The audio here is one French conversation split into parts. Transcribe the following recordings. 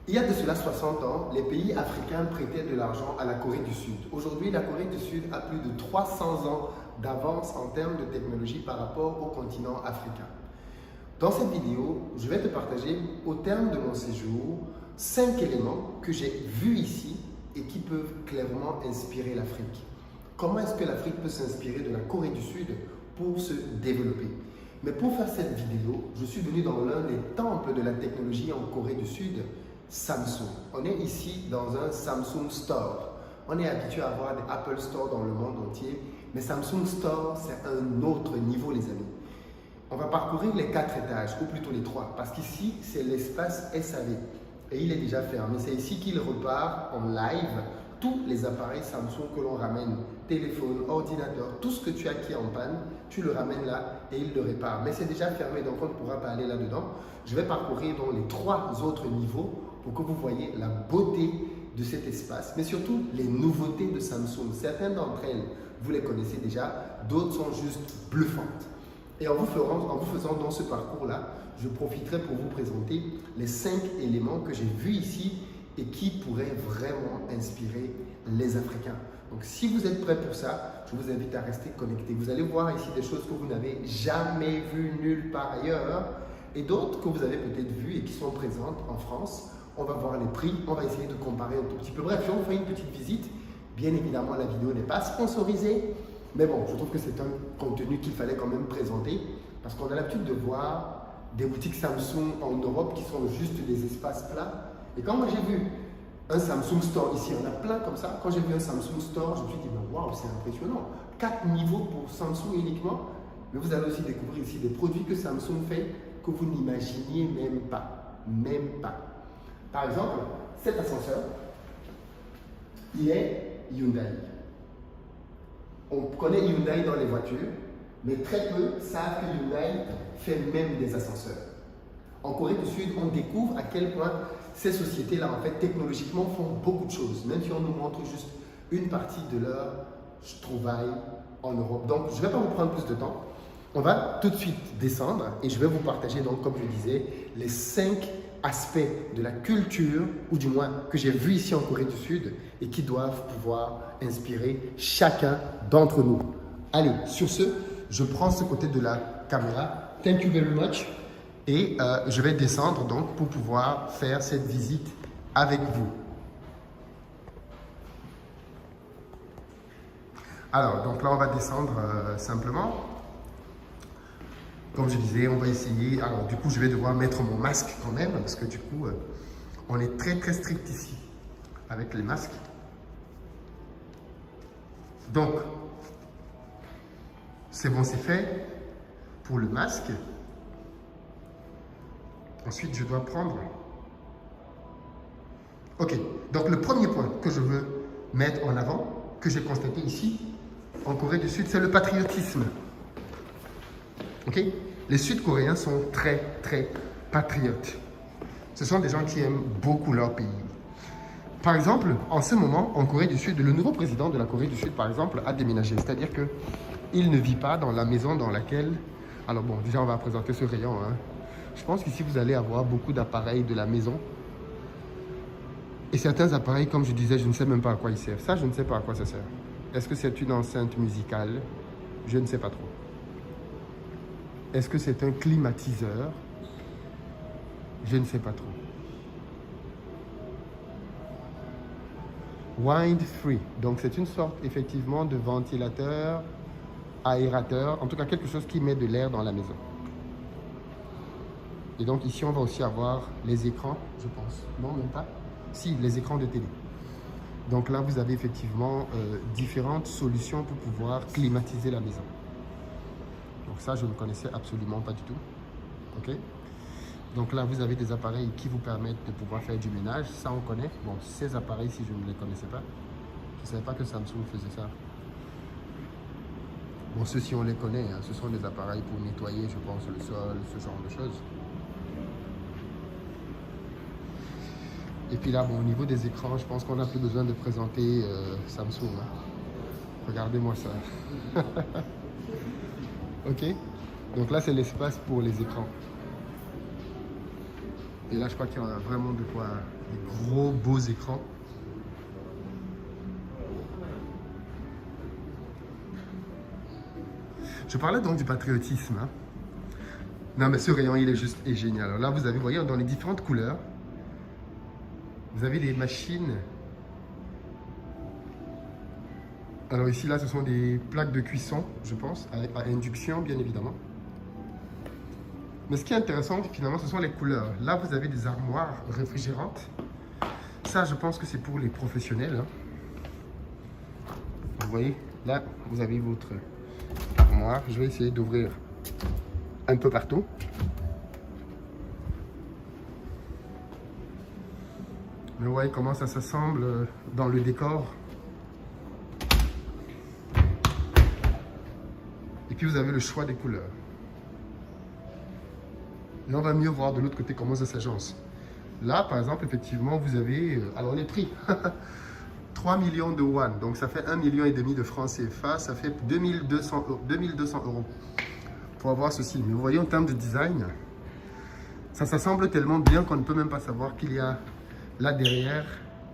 Il y a de cela 60 ans, les pays africains prêtaient de l'argent à la Corée du Sud. Aujourd'hui, la Corée du Sud a plus de 300 ans d'avance en termes de technologie par rapport au continent africain. Dans cette vidéo, je vais te partager au terme de mon séjour 5 éléments que j'ai vus ici et qui peuvent clairement inspirer l'Afrique. Comment est-ce que l'Afrique peut s'inspirer de la Corée du Sud pour se développer? Mais pour faire cette vidéo, je suis venu dans l'un des temples de la technologie en Corée du Sud, Samsung. On est ici dans un Samsung Store. On est habitué à avoir des Apple Store dans le monde entier, mais Samsung Store, c'est un autre niveau, les amis. On va parcourir les 4 étages, ou plutôt les 3, parce qu'ici, c'est l'espace SAV. Et il est déjà fermé. C'est ici qu'il repart en live tous les appareils Samsung que l'on ramène, téléphone, ordinateur, tout ce que tu as qui est en panne, tu le ramènes là et il le répare. Mais c'est déjà fermé, donc on ne pourra pas aller là-dedans. Je vais parcourir donc les 3 autres niveaux pour que vous voyez la beauté de cet espace, mais surtout les nouveautés de Samsung. Certaines d'entre elles, vous les connaissez déjà, d'autres sont juste bluffantes. Et en vous faisant dans ce parcours-là, je profiterai pour vous présenter les 5 éléments que j'ai vus ici et qui pourraient vraiment inspirer les Africains. Donc si vous êtes prêts pour ça, je vous invite à rester connectés. Vous allez voir ici des choses que vous n'avez jamais vues nulle part ailleurs et d'autres que vous avez peut-être vues et qui sont présentes en France. On va voir les prix, on va essayer de comparer un tout petit peu. Bref, je vais vous faire une petite visite. Bien évidemment, la vidéo n'est pas sponsorisée, mais bon, je trouve que c'est un contenu qu'il fallait quand même présenter parce qu'on a l'habitude de voir des boutiques Samsung en Europe qui sont juste des espaces plats. Et quand moi j'ai vu un Samsung Store ici, on a plein comme ça, quand j'ai vu un Samsung Store, je me suis dit, waouh, c'est impressionnant. 4 niveaux pour Samsung uniquement, mais vous allez aussi découvrir ici des produits que Samsung fait que vous n'imaginiez même pas. Même pas. Par exemple, cet ascenseur, il est Hyundai. On connaît Hyundai dans les voitures, mais très peu savent que Hyundai fait même des ascenseurs. En Corée du Sud, on découvre à quel point ces sociétés-là, en fait, technologiquement, font beaucoup de choses, même si on nous montre juste une partie de leur trouvaille en Europe. Donc, je ne vais pas vous prendre plus de temps. On va tout de suite descendre et je vais vous partager, donc, comme je disais, les 5 aspects de la culture, ou du moins que j'ai vu ici en Corée du Sud et qui doivent pouvoir inspirer chacun d'entre nous. Allez, sur ce, je prends ce côté de la caméra. Thank you very much. Et je vais descendre donc pour pouvoir faire cette visite avec vous. Alors, donc là, on va descendre simplement. Comme je disais, on va essayer. Alors, du coup, je vais devoir mettre mon masque quand même, parce que du coup, on est très, très strict ici avec les masques. Donc, c'est bon, c'est fait pour le masque. Ensuite, je dois prendre... Ok, donc le premier point que je veux mettre en avant, que j'ai constaté ici, en Corée du Sud, c'est le patriotisme. Ok? Les Sud-Coréens sont très, très patriotes. Ce sont des gens qui aiment beaucoup leur pays. Par exemple, en ce moment, en Corée du Sud, le nouveau président de la Corée du Sud, par exemple, a déménagé. C'est-à-dire qu'il ne vit pas dans la maison dans laquelle... Alors bon, déjà, on va présenter ce rayon, hein. Je pense qu'ici, vous allez avoir beaucoup d'appareils de la maison. Et certains appareils, comme je disais, je ne sais même pas à quoi ils servent. Ça, je ne sais pas à quoi ça sert. Est-ce que c'est une enceinte musicale? Je ne sais pas trop. Est-ce que c'est un climatiseur? Je ne sais pas trop. Wind free. Donc, c'est une sorte, effectivement, de ventilateur, aérateur. En tout cas, quelque chose qui met de l'air dans la maison. Et donc ici, on va aussi avoir les écrans, je pense. Non, même pas. Si, les écrans de télé. Donc là, vous avez effectivement différentes solutions pour pouvoir climatiser la maison. Donc ça, je ne connaissais absolument pas du tout. OK? Donc là, vous avez des appareils qui vous permettent de pouvoir faire du ménage. Ça, on connaît. Bon, ces appareils, si je ne les connaissais pas, je ne savais pas que Samsung faisait ça. Bon, ceux-ci, on les connaît. Hein. Ce sont des appareils pour nettoyer, je pense, le sol, ce genre de choses. Et puis là, bon, au niveau des écrans, je pense qu'on n'a plus besoin de présenter Samsung. Hein. Regardez-moi ça. OK? Donc là, c'est l'espace pour les écrans. Et là, je crois qu'il y en a vraiment de quoi, des gros beaux écrans. Je parlais donc du patriotisme. Hein. Non, mais ce rayon, il est juste génial. Alors là, vous avez, voyez, dans les différentes couleurs, vous avez des machines. Alors ici, là, ce sont des plaques de cuisson, je pense, à induction, bien évidemment. Mais ce qui est intéressant, finalement, ce sont les couleurs. Là, vous avez des armoires réfrigérantes. Ça, je pense que c'est pour les professionnels. Hein. Vous voyez, là, vous avez votre armoire. Je vais essayer d'ouvrir un peu partout. Mais vous voyez comment ça s'assemble dans le décor. Et puis, vous avez le choix des couleurs. Et on va mieux voir de l'autre côté comment ça s'agence. Là, par exemple, effectivement, vous avez... alors, les prix. 3 millions de yuan. Donc, ça fait 1,5 million de francs CFA. Ça fait 2200 euros pour avoir ceci. Mais vous voyez, en termes de design, ça s'assemble tellement bien qu'on ne peut même pas savoir qu'il y a là derrière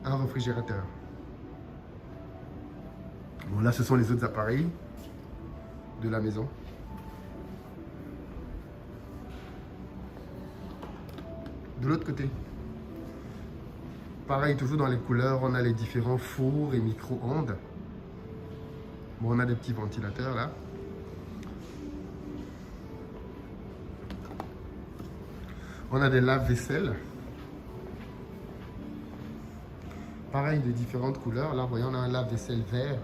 un réfrigérateur. Bon, là, ce sont les autres appareils de la maison. De l'autre côté, pareil, toujours dans les couleurs, on a les différents fours et micro-ondes. Bon, on a des petits ventilateurs là. On a des lave-vaisselle. Pareil, de différentes couleurs. Là, vous voyez, on a un lave-vaisselle vert.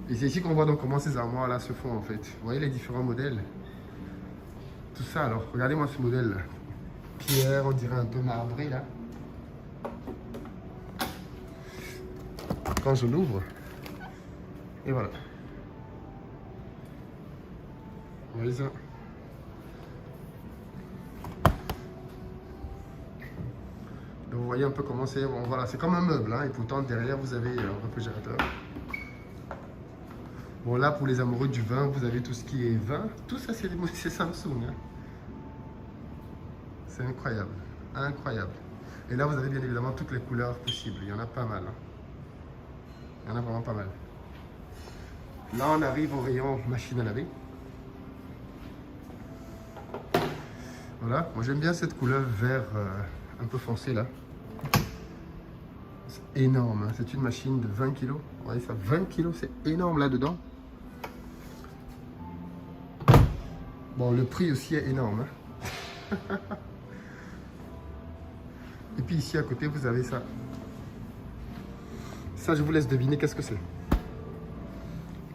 Et c'est ici qu'on voit donc comment ces armoires là se font en fait. Vous voyez les différents modèles. Tout ça, alors, regardez-moi ce modèle là. Pierre, on dirait un peu marbré là. Quand je l'ouvre, et voilà. Vous voyez ça? Donc vous voyez un peu comment c'est. Bon, voilà, c'est comme un meuble, hein, et pourtant derrière vous avez un réfrigérateur. Bon, là pour les amoureux du vin, vous avez tout ce qui est vin. Tout ça, c'est Samsung. Hein. C'est incroyable, incroyable. Et là, vous avez bien évidemment toutes les couleurs possibles. Il y en a pas mal. Hein. Il y en a vraiment pas mal. Là, on arrive au rayon machine à laver. Voilà, moi j'aime bien cette couleur vert un peu foncé là. C'est énorme, hein. C'est une machine de 20 kg. Vous voyez ça, 20 kg, c'est énorme là-dedans. Bon, le prix aussi est énorme. Hein. Et puis ici à côté, vous avez ça. Ça, je vous laisse deviner qu'est-ce que c'est.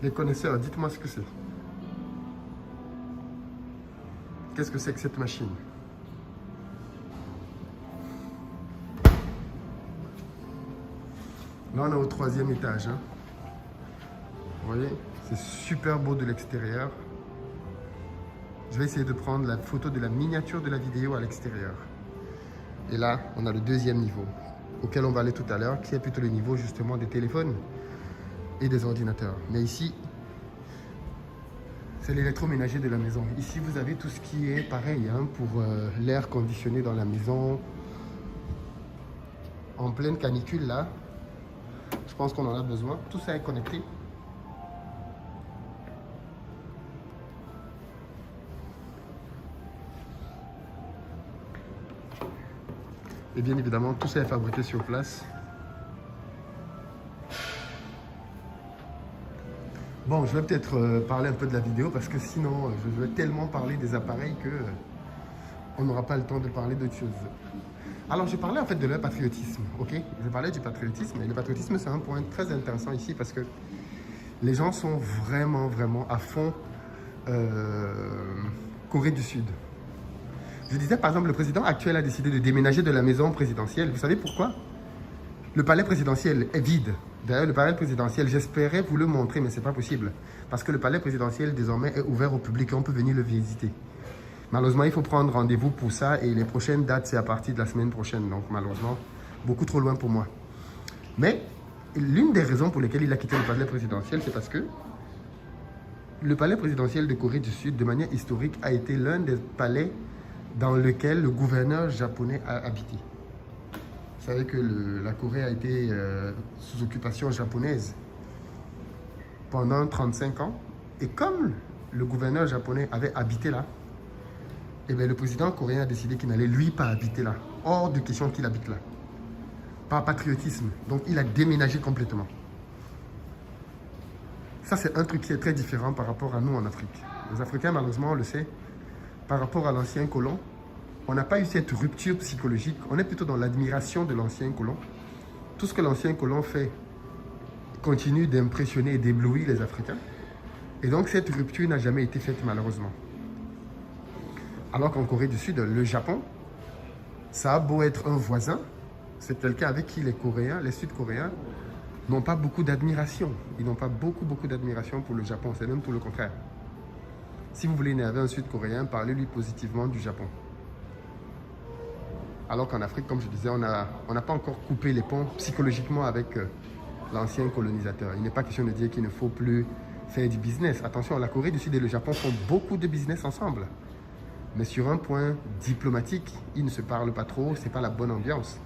Les connaisseurs, dites-moi ce que c'est. Qu'est-ce que c'est que cette machine? Là, on est au 3e étage. Hein. Vous voyez, c'est super beau de l'extérieur. Je vais essayer de prendre la photo de la miniature de la vidéo à l'extérieur. Et là, on a le 2e niveau, auquel on va aller tout à l'heure, qui est plutôt le niveau justement des téléphones et des ordinateurs. Mais ici, c'est l'électroménager de la maison. Ici, vous avez tout ce qui est pareil hein, pour l'air conditionné dans la maison. En pleine canicule, là, je pense qu'on en a besoin. Tout ça est connecté. Et bien évidemment, tout ça est fabriqué sur place. Bon, je vais peut-être parler un peu de la vidéo parce que sinon, je vais tellement parler des appareils que on n'aura pas le temps de parler d'autres choses. Alors, je parlais en fait de leur patriotisme, ok? Je parlais du patriotisme et le patriotisme, c'est un point très intéressant ici parce que les gens sont vraiment, vraiment à fond Corée du Sud. Je disais, par exemple, le président actuel a décidé de déménager de la maison présidentielle. Vous savez pourquoi? Le palais présidentiel est vide. D'ailleurs, le palais présidentiel, j'espérais vous le montrer, mais ce n'est pas possible. Parce que le palais présidentiel, désormais, est ouvert au public et on peut venir le visiter. Malheureusement, il faut prendre rendez-vous pour ça et les prochaines dates, c'est à partir de la semaine prochaine. Donc, malheureusement, beaucoup trop loin pour moi. Mais l'une des raisons pour lesquelles il a quitté le palais présidentiel, c'est parce que le palais présidentiel de Corée du Sud, de manière historique, a été l'un des palais dans lequel le gouverneur japonais a habité. Vous savez que la Corée a été sous occupation japonaise pendant 35 ans. Et comme le gouverneur japonais avait habité là, eh bien, le président coréen a décidé qu'il n'allait lui pas habiter là. Hors de question qu'il habite là. Par patriotisme. Donc il a déménagé complètement. Ça, c'est un truc qui est très différent par rapport à nous en Afrique. Les Africains, malheureusement, on le sait, par rapport à l'ancien colon, on n'a pas eu cette rupture psychologique. On est plutôt dans l'admiration de l'ancien colon. Tout ce que l'ancien colon fait continue d'impressionner et d'éblouir les Africains. Et donc, cette rupture n'a jamais été faite, malheureusement. Alors qu'en Corée du Sud, le Japon, ça a beau être un voisin, c'est quelqu'un avec qui les Coréens, les Sud-Coréens, n'ont pas beaucoup d'admiration. Ils n'ont pas beaucoup d'admiration pour le Japon. C'est même tout le contraire. Si vous voulez énerver un Sud-Coréen, parlez-lui positivement du Japon. Alors qu'en Afrique, comme je disais, on n'a pas encore coupé les ponts psychologiquement avec l'ancien colonisateur. Il n'est pas question de dire qu'il ne faut plus faire du business. Attention, la Corée du Sud et le Japon font beaucoup de business ensemble. Mais sur un point diplomatique, ils ne se parlent pas trop, ce n'est pas la bonne ambiance.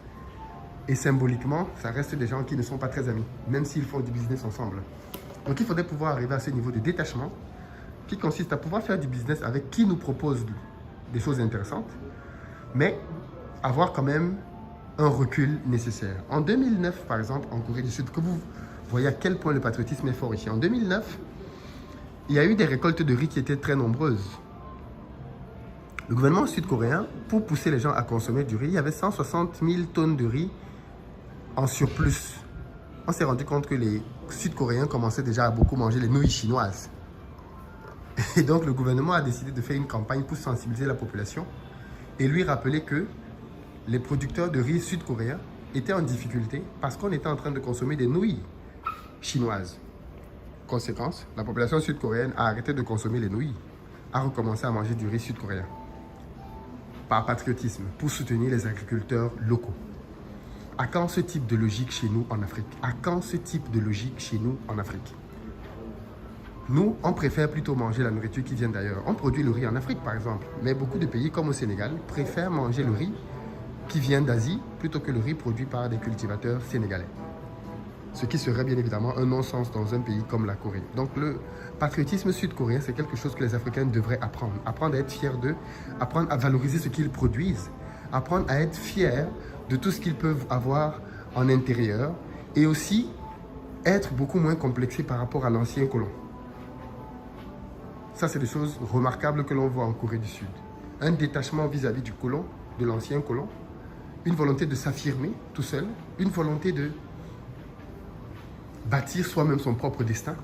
Et symboliquement, ça reste des gens qui ne sont pas très amis, même s'ils font du business ensemble. Donc il faudrait pouvoir arriver à ce niveau de détachement qui consiste à pouvoir faire du business avec qui nous propose des choses intéressantes, mais avoir quand même un recul nécessaire. En 2009, par exemple, en Corée du Sud, que vous voyez à quel point le patriotisme est fort ici. En 2009, il y a eu des récoltes de riz qui étaient très nombreuses. Le gouvernement sud-coréen, pour pousser les gens à consommer du riz, il y avait 160 000 tonnes de riz en surplus. On s'est rendu compte que les Sud-Coréens commençaient déjà à beaucoup manger les nouilles chinoises. Et donc le gouvernement a décidé de faire une campagne pour sensibiliser la population et lui rappeler que les producteurs de riz sud-coréens étaient en difficulté parce qu'on était en train de consommer des nouilles chinoises. Conséquence, la population sud-coréenne a arrêté de consommer les nouilles, a recommencé à manger du riz sud-coréen. Par patriotisme, pour soutenir les agriculteurs locaux. À quand ce type de logique chez nous en Afrique? À quand ce type de logique chez nous en Afrique? Nous, on préfère plutôt manger la nourriture qui vient d'ailleurs. On produit le riz en Afrique, par exemple. Mais beaucoup de pays, comme au Sénégal, préfèrent manger le riz qui vient d'Asie plutôt que le riz produit par des cultivateurs sénégalais. Ce qui serait bien évidemment un non-sens dans un pays comme la Corée. Donc le patriotisme sud-coréen, c'est quelque chose que les Africains devraient apprendre. Apprendre à être fiers d'eux, apprendre à valoriser ce qu'ils produisent, apprendre à être fiers de tout ce qu'ils peuvent avoir en intérieur et aussi être beaucoup moins complexés par rapport à l'ancien colon. Ça, c'est des choses remarquables que l'on voit en Corée du Sud. Un détachement vis-à-vis du colon, de l'ancien colon, une volonté de s'affirmer tout seul, une volonté de bâtir soi-même son propre destin.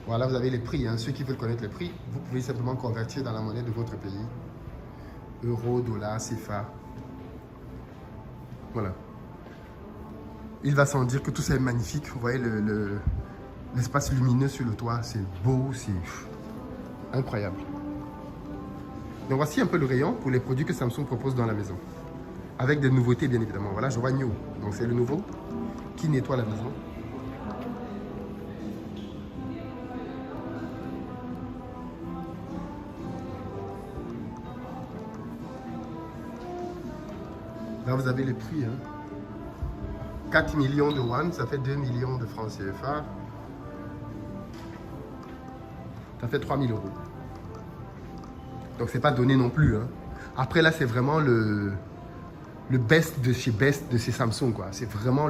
Voilà, vous avez les prix. Ceux qui veulent connaître les prix, vous pouvez simplement convertir dans la monnaie de votre pays. Euro, dollar, CFA. Voilà. Il va sans dire que tout ça est magnifique. Vous voyez l'espace lumineux sur le toit. C'est beau, c'est incroyable. Donc voici un peu le rayon pour les produits que Samsung propose dans la maison. Avec des nouveautés, bien évidemment. Voilà, je vois New. Donc, c'est le nouveau qui nettoie la maison. Là, vous avez les prix. 4 millions de won, ça fait 2 millions de francs CFA. Ça fait 3 000 euros. Donc, c'est pas donné non plus. Après, là, c'est vraiment le best de chez Samsung, quoi. C'est vraiment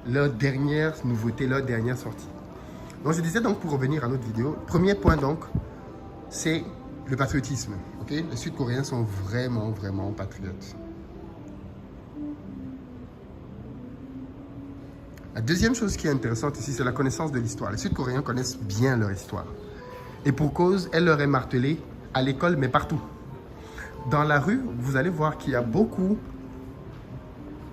leur dernière nouveauté, leur dernière sortie. Donc je disais donc, pour revenir à notre vidéo, premier point donc, c'est le patriotisme. Okay? Les Sud-Coréens sont vraiment patriotes. La deuxième chose qui est intéressante ici, c'est la connaissance de l'histoire. Les Sud-Coréens connaissent bien leur histoire. Et pour cause, elle leur est martelée à l'école, mais partout. Dans la rue, vous allez voir qu'il y a beaucoup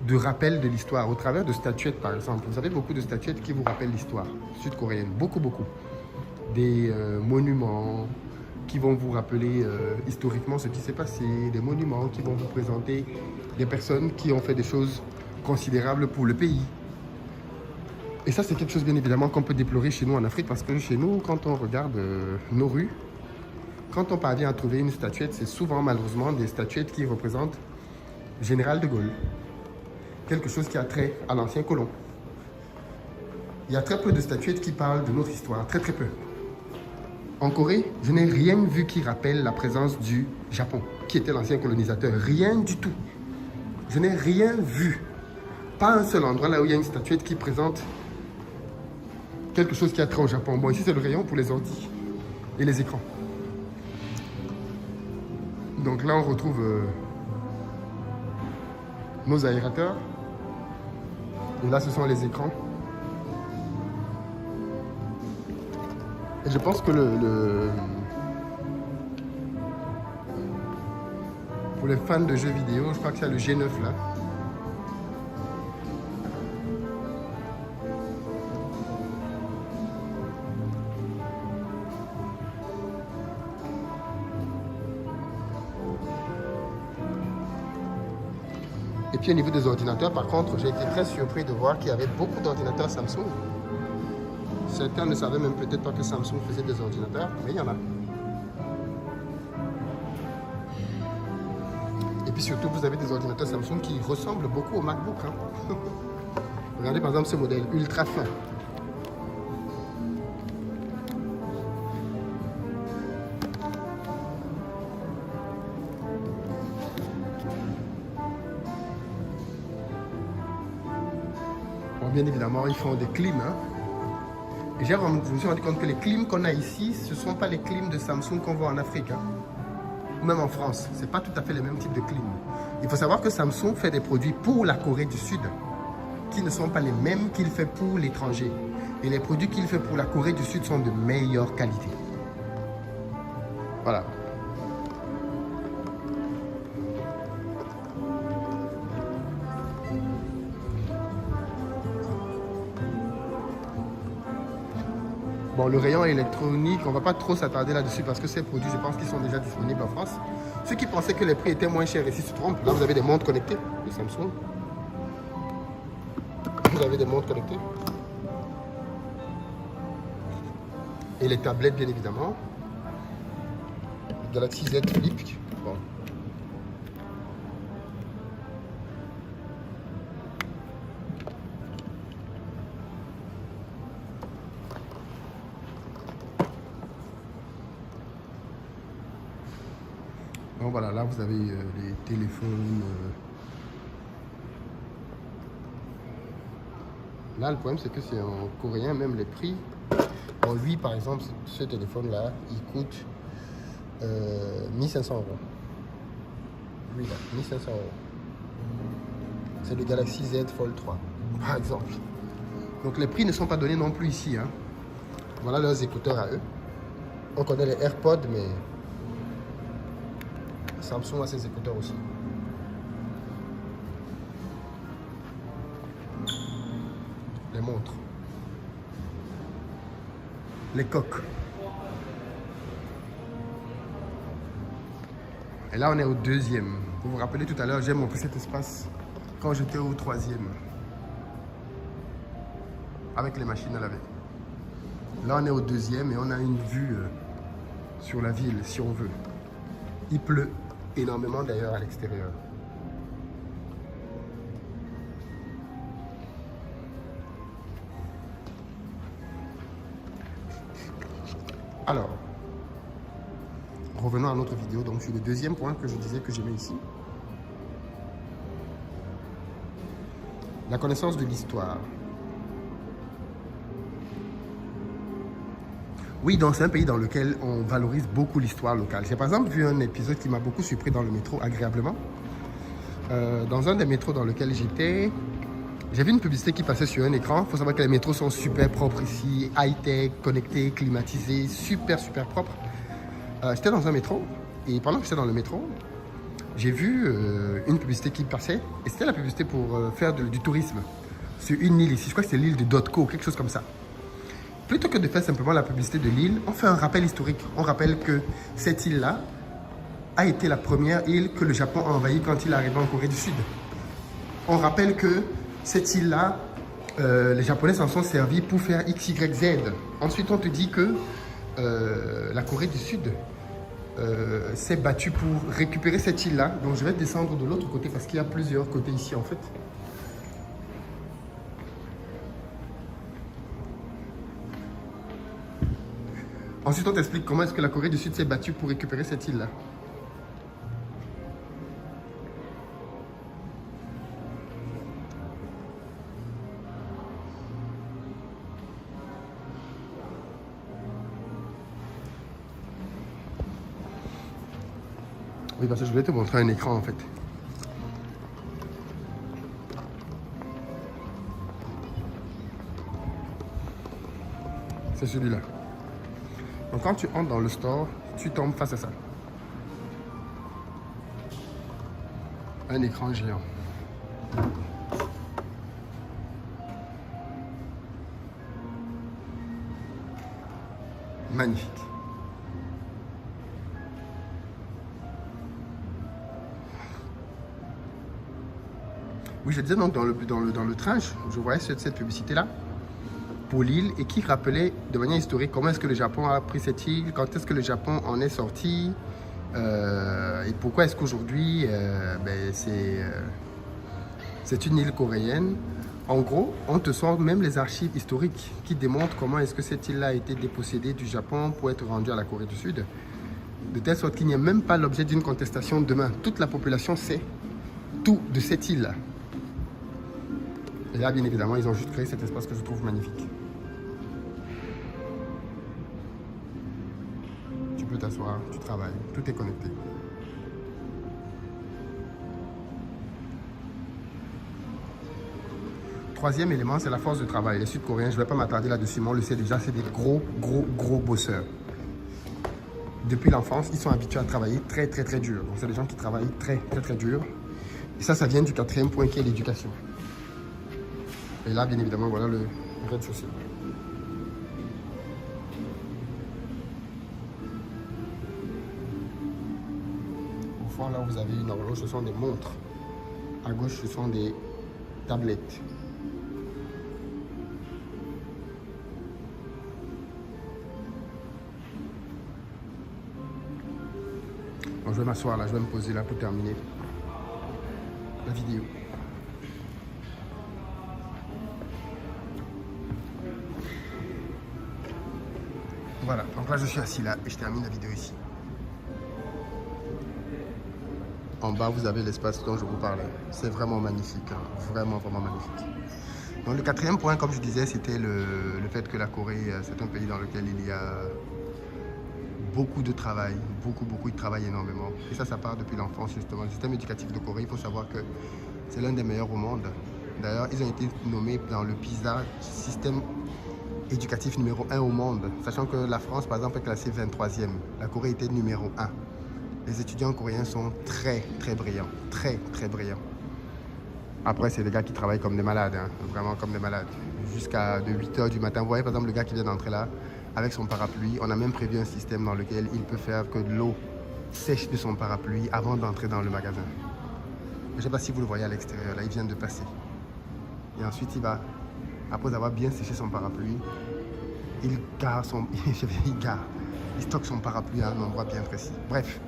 de rappels de l'histoire. Au travers de statuettes, par exemple. Vous avez beaucoup de statuettes qui vous rappellent l'histoire sud-coréenne. Beaucoup. Des monuments qui vont vous rappeler historiquement ce qui s'est passé. Des monuments qui vont vous présenter des personnes qui ont fait des choses considérables pour le pays. Et ça, c'est quelque chose, bien évidemment, qu'on peut déplorer chez nous en Afrique, parce que chez nous, quand on regarde nos rues, quand on parvient à trouver une statuette, c'est souvent, malheureusement, des statuettes qui représentent Général de Gaulle. Quelque chose qui a trait à l'ancien colon. Il y a très peu de statuettes qui parlent de notre histoire, très très peu. En Corée, je n'ai rien vu qui rappelle la présence du Japon, qui était l'ancien colonisateur. Rien du tout. Je n'ai rien vu. Pas un seul endroit là où il y a une statuette qui présente quelque chose qui a trait au Japon. Bon, ici c'est le rayon pour les ordi et les écrans. Donc là, on retrouve nos aérateurs. Et là, ce sont les écrans. Et je pense que pour les fans de jeux vidéo, je crois que c'est le G9 là. Et puis au niveau des ordinateurs, par contre, j'ai été très surpris de voir qu'il y avait beaucoup d'ordinateurs Samsung. Certains ne savaient même peut-être pas que Samsung faisait des ordinateurs, mais il y en a. Et puis surtout, vous avez des ordinateurs Samsung qui ressemblent beaucoup au MacBook. Hein. Regardez par exemple ce modèle ultra fin. Bon, bien évidemment, ils font des clims. Hein. Et je me suis rendu compte que les clims qu'on a ici, ce ne sont pas les clims de Samsung qu'on voit en Afrique. Hein. Ou même en France. Ce n'est pas tout à fait les mêmes types de clim. Il faut savoir que Samsung fait des produits pour la Corée du Sud qui ne sont pas les mêmes qu'il fait pour l'étranger. Et les produits qu'il fait pour la Corée du Sud sont de meilleure qualité. Voilà. Bon, le rayon électronique, on ne va pas trop s'attarder là-dessus parce que ces produits, je pense qu'ils sont déjà disponibles en France. Ceux qui pensaient que les prix étaient moins chers ici se trompent. Là, vous avez des montres connectées de Samsung. Vous avez des montres connectées. Et les tablettes, bien évidemment. Galaxy Z Flip. Bon. Donc voilà, là vous avez les téléphones. Là le problème c'est que c'est en coréen, même les prix. Bon, lui par exemple, ce téléphone là, il coûte 1500 €. Lui là, 1500 €. C'est le Galaxy Z Fold 3, par exemple. Donc les prix ne sont pas donnés non plus ici. Hein. Voilà leurs écouteurs à eux. On connaît les AirPods, mais Samsung a ses écouteurs aussi. Les montres. Les coques. Et là, on est au deuxième. Vous vous rappelez tout à l'heure, j'ai montré cet espace quand j'étais au troisième. Avec les machines à laver. Là, on est au deuxième et on a une vue sur la ville, si on veut. Il pleut énormément d'ailleurs à l'extérieur. Alors, revenons à notre vidéo. Donc, sur le deuxième point que je disais que j'aimais ici. La connaissance de l'histoire. Oui, donc c'est un pays dans lequel on valorise beaucoup l'histoire locale. J'ai par exemple vu un épisode qui m'a beaucoup surpris dans le métro, agréablement. Dans un des métros dans lequel j'étais, j'ai vu une publicité qui passait sur un écran. Il faut savoir que les métros sont super propres ici, high-tech, connectés, climatisés, super propres. J'étais dans un métro et pendant que j'étais dans le métro, j'ai vu une publicité qui passait et c'était la publicité pour faire du tourisme sur une île ici. Je crois que c'est l'île de Dotko, quelque chose comme ça. Plutôt que de faire simplement la publicité de l'île, on fait un rappel historique. On rappelle que cette île-là a été la première île que le Japon a envahie quand il est arrivé en Corée du Sud. On rappelle que cette île-là Les Japonais s'en sont servis pour faire X, Y, Z. Ensuite, on te dit que la Corée du Sud s'est battue pour récupérer cette île-là. Donc, je vais descendre de l'autre côté parce qu'il y a plusieurs côtés ici, en fait. Ensuite, on t'explique comment est-ce que la Corée du Sud s'est battue pour récupérer cette île-là. Oui, parce que je voulais te montrer un écran en fait. C'est celui-là. Donc quand tu entres dans le store, tu tombes face à ça. Un écran géant. Magnifique. Oui, je disais donc dans le train, je voyais cette publicité-là pour l'île et qui rappelait de manière historique comment est-ce que le Japon a pris cette île, quand est-ce que le Japon en est sorti et pourquoi est-ce qu'aujourd'hui c'est une île coréenne. En gros, on te sort même les archives historiques qui démontrent comment est-ce que cette île-là a été dépossédée du Japon pour être rendue à la Corée du Sud. De telle sorte qu'il n'y a même pas l'objet d'une contestation demain. Toute la population sait tout de cette île-là. Et là, bien évidemment, ils ont juste créé cet espace que je trouve magnifique. Tu peux t'asseoir, tu travailles, tout est connecté. Troisième élément, c'est la force de travail. Les Sud-Coréens, je ne vais pas m'attarder là-dessus, mais on le sait déjà, c'est des gros bosseurs. Depuis l'enfance, ils sont habitués à travailler très dur. Donc, c'est des gens qui travaillent très dur. Et ça vient du quatrième point qui est l'éducation. Et là, bien évidemment, voilà le rez-de-chaussée. Au fond, là, vous avez une horloge, ce sont des montres. À gauche, ce sont des tablettes. Bon, je vais m'asseoir là, je vais me poser là pour terminer la vidéo. Voilà, donc là je suis assis là et je termine la vidéo ici. En bas, vous avez l'espace dont je vous parlais. C'est vraiment magnifique, hein. Vraiment magnifique. Donc le quatrième point, comme je disais, c'était le fait que la Corée, c'est un pays dans lequel il y a beaucoup de travail, beaucoup, ils travaillent énormément. Et ça part depuis l'enfance justement. Le système éducatif de Corée, il faut savoir que c'est l'un des meilleurs au monde. D'ailleurs, ils ont été nommés dans le PISA, système éducatif numéro 1 au monde. Sachant que la France, par exemple, est classée 23e. La Corée était numéro 1. Les étudiants coréens sont très brillants. Très brillants. Après, c'est des gars qui travaillent comme des malades, hein, vraiment comme des malades. Jusqu'à 8 h du matin. Vous voyez, par exemple, le gars qui vient d'entrer là, avec son parapluie, on a même prévu un système dans lequel il peut faire que de l'eau sèche de son parapluie avant d'entrer dans le magasin. Je ne sais pas si vous le voyez à l'extérieur, là, il vient de passer. Et ensuite, il va, après avoir bien séché son parapluie, il stocke son parapluie à un endroit bien précis. Bref,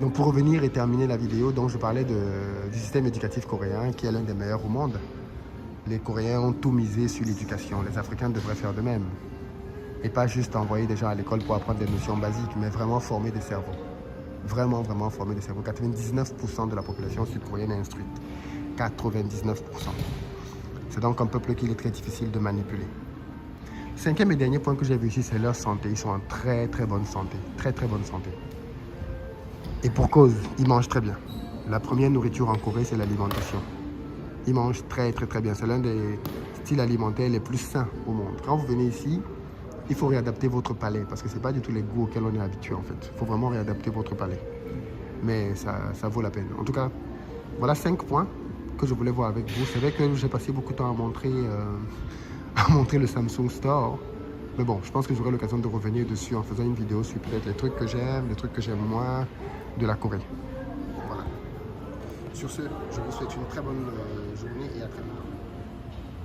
donc pour revenir et terminer la vidéo, donc je parlais du système éducatif coréen qui est l'un des meilleurs au monde. Les Coréens ont tout misé sur l'éducation. Les Africains devraient faire de même. Et pas juste envoyer des gens à l'école pour apprendre des notions basiques, mais vraiment former des cerveaux. Vraiment former des cerveaux. 99% de la population sud-coréenne est instruite. 99%. C'est donc un peuple qu'il est très difficile de manipuler. Cinquième et dernier point que j'ai vu ici, c'est leur santé. Ils sont en très bonne santé. Très bonne santé. Et pour cause, ils mangent très bien. La première nourriture en Corée, c'est l'alimentation. Ils mangent très bien. C'est l'un des styles alimentaires les plus sains au monde. Quand vous venez ici, il faut réadapter votre palais parce que ce n'est pas du tout les goûts auxquels on est habitué en fait. Il faut vraiment réadapter votre palais. Mais ça vaut la peine. En tout cas, voilà 5 points que je voulais voir avec vous. C'est vrai que j'ai passé beaucoup de temps à montrer le Samsung Store. Mais bon, je pense que j'aurai l'occasion de revenir dessus en faisant une vidéo sur peut-être les trucs que j'aime, les trucs que j'aime moins de la Corée. Voilà. Sur ce, je vous souhaite une très bonne journée et à très bientôt.